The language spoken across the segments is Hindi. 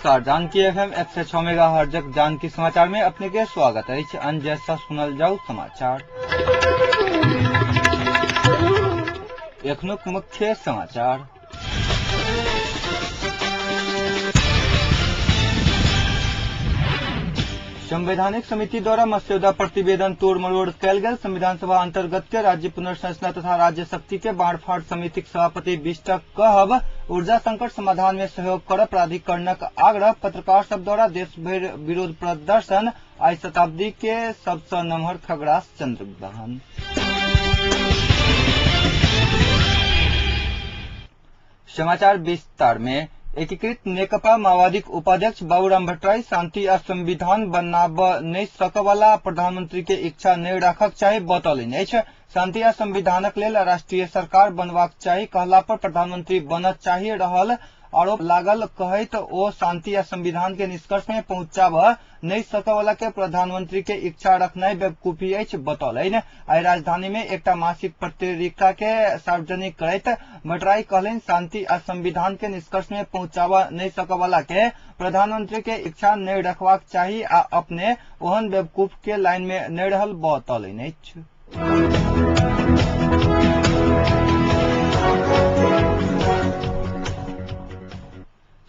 नमस्कार। जानकी एफएम 106 मेगाहर्ट्ज जानकी समाचार में अपने के स्वागत है। जैसा सुनल जाऊ समाचार। एखनुक मुख्य समाचार। संवैधानिक समिति द्वारा मस्यौदा प्रतिवेदन तोड़ मरोड़ कयल गेल। संविधान सभा अंतर्गत के राज्य पुनर्संरचना तथा राज्य शक्ति के बाँड़फाँड़ समिति सभापति विष्टक कहब ऊर्जा संकट समाधान में सहयोग कर प्राधिकरणक आग्रह। पत्रकार सब द्वारा देश भर विरोध प्रदर्शन। आई शताब्दी के सबसे नमहर खगड़ास चंद्रग्रहण। समाचार विस्तार में। एकीकृत नेकपा माओवादी उपाध्यक्ष बाबूराम भट्टराई शांति आ संविधान बनाब नहीं सकवाला प्रधानमंत्री के इच्छा नहीं राखक चाही बतौलनि अछि। शांति आ संविधानक लेल राष्ट्रीय सरकार बनबाक चाही कहला पर प्रधानमंत्री बनत चाहिए रहल आरोप लागल। कहैत ओ शांति आ संविधान के निष्कर्ष में पहुंचाब नहीं सकवाला के प्रधानमंत्री के इच्छा रखनाई बेवकूफी अछि बतौलनि। आई राजधानी में एकटा मासिक पत्रिका के सार्वजनिक करैत भट्टराई कहलनि शांति आ संविधान के निष्कर्ष में पहुंचाब नहीं सकवाला के प्रधानमंत्री के इच्छा नहीं रखबाक चाही आ अपने ओहन बेवकूफ के लाइन में नहीं रहल बतौलनि अछि।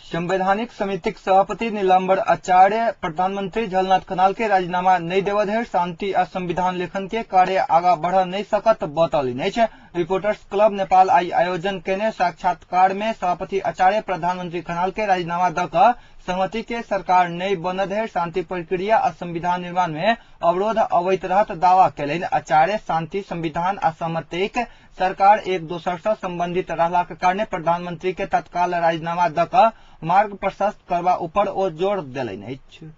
संवैधानिक समिति सभापति नीलाम्बर आचार्य प्रधानमंत्री झलनाथ खनाल के राजीनामा नहीं देव धरि शांति आ संविधान लेखन के कार्य आगा बढ़ नहीं सकत बतौलनि अछि। रिपोर्टर्स क्लब नेपाल आई आयोजन केने साक्षात्कार में सभापति आचार्य प्रधानमंत्री खनाल के राजीनामा द सहमति के सरकार नहीं बन धरि शांति प्रक्रिया आ संविधान निर्माण में अवरोध अवैत रहत दावा केलनि। आचार्य शांति संविधान आ सहमतिक सरकार एक दोसर से संबंधित रहला के कारणे प्रधानमंत्री के तत्काल राजीनामा द मार्ग प्रशस्त करबा ऊपर ओ जोर देलनि अछि।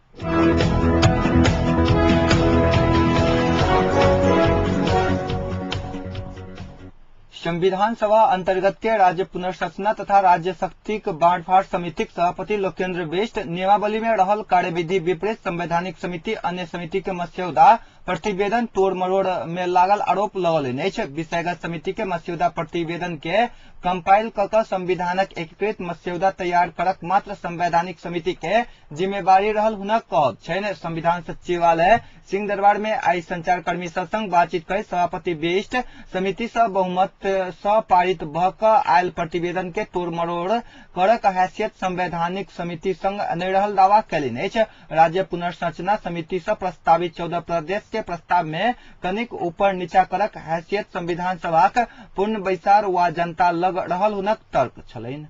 संविधान सभा अंतर्गत के राज्य पुनर्संरचना तथा राज्य शक्ति बाँड़फाँड़ समिति सभापति लोकेन्द्र बिष्ट नियमावली में रहल कार्यविधि विपरीत संवैधानिक समिति अन्य समिति के मस्यौदा प्रतिवेदन तोड़ मरोड़ में लागल आरोप लगौलनि अछि। विषयगत समिति के मस्यौदा प्रतिवेदन के कंपाइल कऽ संविधानक एकीकृत मस्यौदा तैयार करक मात्र संवैधानिक समिति के जिम्मेवारी रहल हुनक कहब छनि। संविधान सचिवालय सिंह दरबार में आई संचारकर्मी संग बातचीत कर सभापति बिष्ट समिति से बहुमत से पारित भ क आयल प्रतिवेदन के तोड़ मरोड़ करक हैसियत संवैधानिक समिति संग नहीं रहल दावा कैलनि अछि। राज्य पुनर्संरचना समिति से प्रस्तावित 14 प्रदेश के प्रस्ताव में कनिक ऊपर नीचा करक हैसियत संविधान सभाक पूर्ण बैसार वा जनता लग रहल हुनक तर्क छलनि।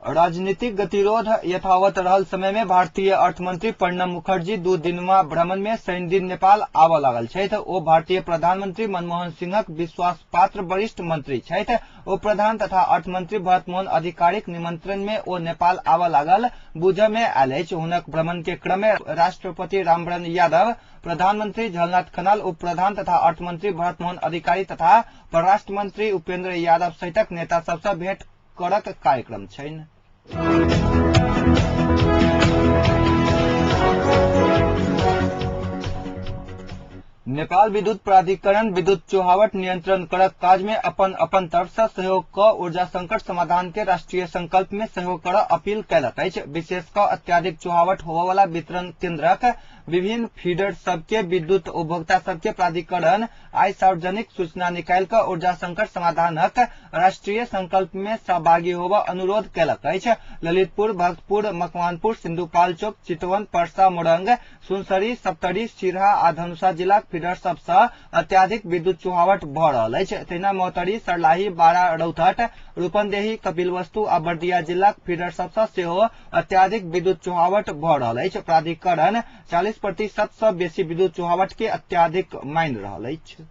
राजनीतिक गतिरोध यथावत रहल समय में भारतीय अर्थमंत्री प्रणब मुखर्जी 2 दिनमा भ्रमण में शनि दिन नेपाल आबऽ लागल छथि। ओ भारतीय प्रधानमंत्री मनमोहन सिंहक विश्वास पात्र वरिष्ठ मंत्री छथि। ओ प्रधान तथा अर्थमंत्री भरत मोहन अधिकारीक निमंत्रण में ओ नेपाल आबऽ लागल बुझऽ में आयल अछि। हुनक भ्रमण के क्रम में राष्ट्रपति रामवरण यादव, प्रधानमंत्री झलनाथ खनाल, उप प्रधान तथा अर्थमंत्री भरत मोहन अधिकारी तथा परराष्ट्र मंत्री उपेंद्र यादव सहितक नेता सबसे भेंट करक कार्यक्रम छनि। नेपाल विद्युत प्राधिकरण विद्युत चोहावट नियंत्रण करक काज में अपन अपन तरफ से सहयोग क ऊर्जा संकट समाधान के राष्ट्रीय संकल्प में सहयोग कर अपील कयलक अछि। विशेष क अत्याधिक चोहावट होबय वाला वितरण केंद्रक विभिन्न फीडर सबके विद्युत उपभोक्ता सबके प्राधिकरण आई सार्वजनिक सूचना निकाल कर ऊर्जा संकट समाधानक राष्ट्रीय संकल्प में सहभागी होबा अनुरोध कयलक अछि। ललितपुर, भक्तपुर, मकवानपुर, सिंधुपाल्चोक, चितवन, पर्सा, मोरंग, सुनसरी, सप्तरी, सिरहा आ धनुषा जिला फीडर सबसे अत्याधिक विद्युत चोहावट भ रहल अछि। तहिना मोहतरी, सर्लाही, बारा, रौतहट, रूपन्देही, कपिलवस्तु आ बर्दिया जिला फीडर सबसे सेहो अत्याधिक विद्युत चोहावट भ रहल अछि। प्राधिकरण 40% से बेसी विद्युत चोहावट के अत्याधिक मानि रहल अछि।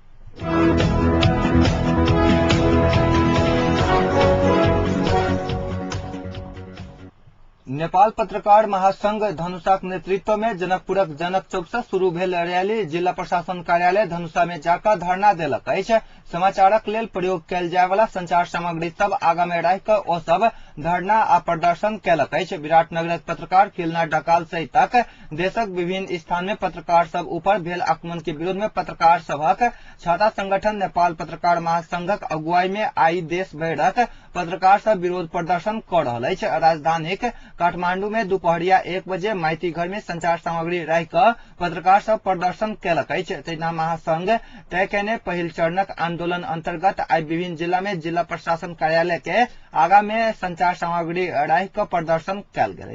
नेपाल पत्रकार महासंघ धनुषाक नेतृत्व में जनकपुरक जनक चौक से शुरू भेल रैली जिला प्रशासन कार्यालय धनुषा में जाकर धरना देलक अछि। समाचारक लेल प्रयोग कयल जाय वाला संचार सामग्री सब आगा में राखि कऽ ओ सब धरना आ प्रदर्शन कयलक अछि। विराटनगरक पत्रकार खिलना ढकाल सहितक देशक विभिन्न स्थान में पत्रकार सब ऊपर भेल आक्रमण के विरोध में पत्रकार सबक छाता संगठन नेपाल पत्रकार महासंघक अगुवाई में आई देश भरक पत्रकार सब विरोध प्रदर्शन कर रहा है। राजधानी काठमांडू में दोपहरिया 1 बजे माइती घर में संचार सामग्री राख पत्रकार सब प्रदर्शन कैलक। तहिना महासंघ तय केने पहिल चरणक आंदोलन अंतर्गत आई विभिन्न जिला में जिला प्रशासन कार्यालय के आगा में संचार सामग्री राख प्रदर्शन कैल गेल।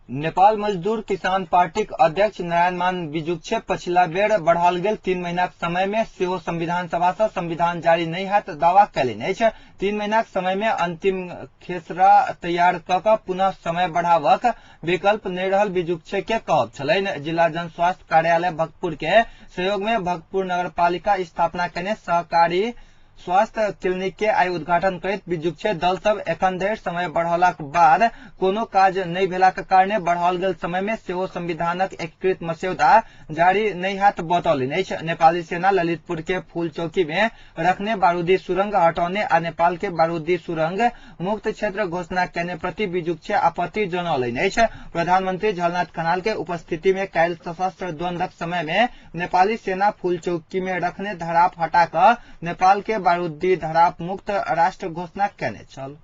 नेपाल मजदूर किसान पार्टी अध्यक्ष नारायण बिजुक्छे पछिला बेर बढ़ाल गेल 3 महीनाक समय में सेहो संविधान सभा से संविधान जारी नहीं हैत दावा कैलनि अछि। 3 महीनाक समय में अंतिम खेसरा तैयार क पुनः समय बढ़ावक विकल्प नहीं रहल बिजुक्छे के कहब छलनि। जिला जन स्वास्थ्य कार्यालय भक्तपुर के सहयोग में भक्तपुर नगर पालिका स्थापना केने सहकारी स्वास्थ्य क्लिनिक के आई उद्घाटन करैत बिजुक्छे दल सब एखन धरि समय बढ़ौलाक बाद कोनो काज नहीं भेलाक कारणे बढ़ाओल गेल समय में सेहो संविधानक एकीकृत मस्यौदा जारी नहीं हैत बतौलनि अछि। नेपाली सेना ललितपुर के फूल चौकी में रखने बारूदी सुरंग हटौने आ नेपाल के बारूदी सुरंग मुक्त क्षेत्र घोषणा केने प्रति बिजुक्छे आपत्ति जनौलनि अछि। प्रधानमंत्री झलनाथ खनाल के उपस्थिति में काल्हि सशस्त्र द्वंद्वक समय में नेपाली सेना फूल चौकी में रखने धराप हटाकर नेपाल के बारूदी धराप मुक्त राष्ट्र घोषणा केने छल।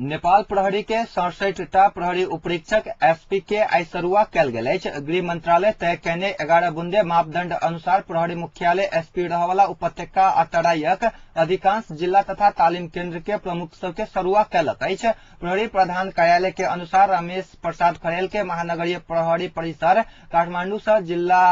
नेपाल प्रहरी के 67टा प्रहरी उपरीक्षक एसपी के आई सरुआ कैल गेल अछि। गृह मंत्रालय तय केने 11 बुंदे मापदंड अनुसार प्रहरी मुख्यालय एसपी रहवाला उपत्यका आ तराईक अधिकांश जिला तथा तालीम केंद्र के प्रमुख सबके सरुआ कैलक अछि। प्रहरी प्रधान कार्यालय के अनुसार रमेश प्रसाद खरेल के महानगरीय प्रहरी परिसर काठमांडू से जिला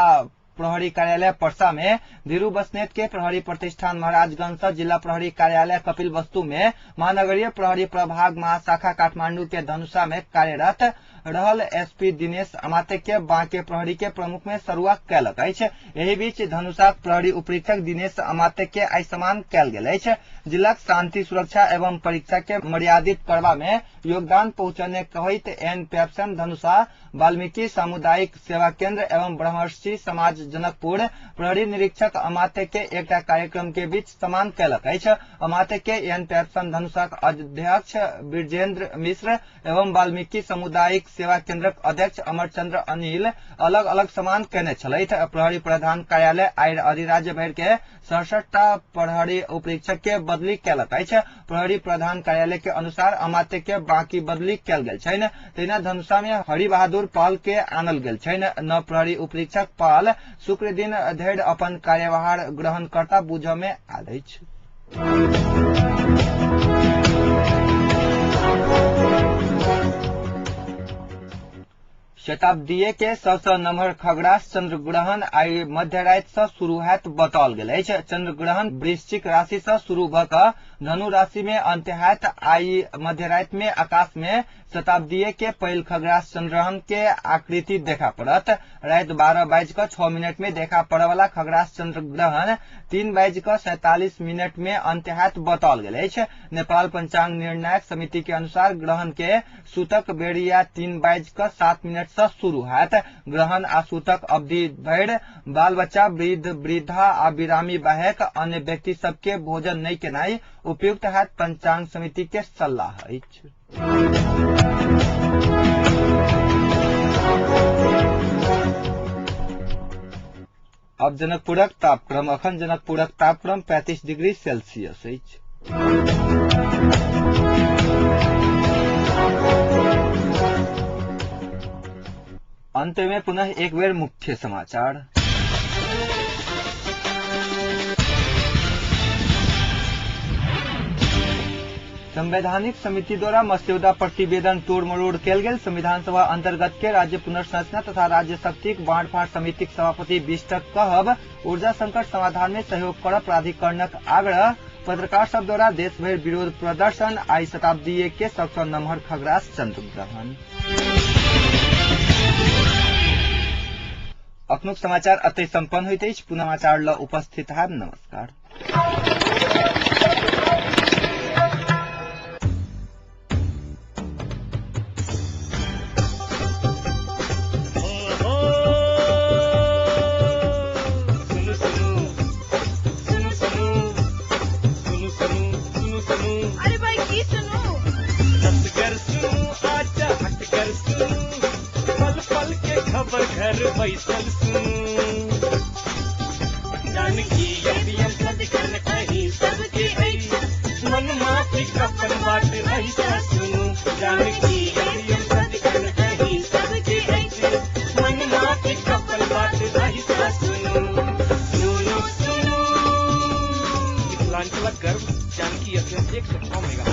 प्रहरी कार्यालय पर्सा में, धीरू बस्नेत के प्रहरी प्रतिष्ठान महाराजगंज से जिला प्रहरी कार्यालय कपिल वस्तु में, महानगरीय प्रहरी प्रभाग महाशाखा काठमांडू के धनुषा में कार्यरत रहल एसपी दिनेश अमाते के बांके प्रहरी के प्रमुख में सरुआ कैलक अछि। एहि बीच धनुषा प्रहरी उपरीक्षक दिनेश अमाते के आई सम्मान कैल गेल अछि। जिलाक शांति सुरक्षा एवं परीक्षा के मर्यादित करबा में योगदान पहुंचने कहैत एन पेप्सन धनुषा वाल्मीकि सामुदायिक सेवा केंद्र एवं ब्रह्मर्षि समाज जनकपुर प्रहरी निरीक्षक अमाते के एकटा कार्यक्रम के बीच सम्मान कैलक अछि। अमाते के एन पेप्सन धनुषाक अध्यक्ष बिरजेंद्र मिश्र एवं वाल्मीकि सामुदायिक सेवा केंद्रक अध्यक्ष अमरचंद्र अनिल अलग अलग सम्मान केने छलथि। प्रहरी प्रधान कार्यालय आई अधिराज्य भर के 67टा प्रहरी उपरीक्षक के बदली कैलक अछि। प्रहरी प्रधान कार्यालय के अनुसार अमाते के बाकी बदली कैल गेल छनि। तहिना धनुषा में हरि बहादुर पाल के आनल गेल छनि। न प्रहरी उपरीक्षक पाल शुक्र दिन धरि अपन कार्यभार ग्रहण करता बुझ में आयल अछि। शताब्दीय के सबसे नमहर खगड़ास चंद्र ग्रहण आई मध्य राति से शुरू हैत बताओल गेल अछि। चंद्र ग्रहण वृश्चिक राशि से शुरू भ क धनु राशि में अंत्य हैत। आई मध्य राति में आकाश में शताब्दीय के पहिल खगड़ास चंद्रग्रहण के आकृति देखा पड़त। राति 12:06 में देखा पड़े वाला खगड़ास चंद्र ग्रहण 3:47 में अंत्य हैत बताओल गेल अछि। नेपाल पंचांग निर्णायक समिति के अनुसार ग्रहण के सूतक बेरिया 3:07 से शुरू हैत। ग्रहण आ सूतक अवधि भर बाल बच्चा वृद्ध वृद्धा आ बिरामी बाहेक अन्य व्यक्ति सबके भोजन नहीं केनाई उपयुक्त हैत पंचांग समिति के सलाह अछि। अब जनकपुरक तापक्रम। अखन जनकपुरक तापक्रम 35 डिग्री सेल्सियस अछि। अंत में पुनः एक बेर मुख्य समाचार। संवैधानिक समिति द्वारा मस्यौदा प्रतिवेदन तोड़ मरोड़ कैल गेल। संविधान सभा अंतर्गत के राज्य पुनर्संरचना तथा राज्य शक्तिक बाँटफाँट समितिक सभापति विष्टक कहब ऊर्जा संकट समाधान में सहयोग करब प्राधिकरणक आग्रह। पत्रकार सब द्वारा देश भर विरोध प्रदर्शन। आई शताब्दीय के सबसे नमहर खगड़ास चंद्र ग्रहण। अखनुक समाचार अतै संपन्न होइत अछि। पुनः समाचार ल उपस्थित है। नमस्कार। सुनु खबर घर बैसल सुनू जानकी अभियम सदकन कहीं सबके ऐ मन माफी कपन बात ऐसा सुनू जानकी अभियम सदकन कहीं सबके ऐ मन माफी कपन बात ऐसा सुनू सुनू सुनू। मिथिलांचल गर्व जानकी अभियम 106 मेगा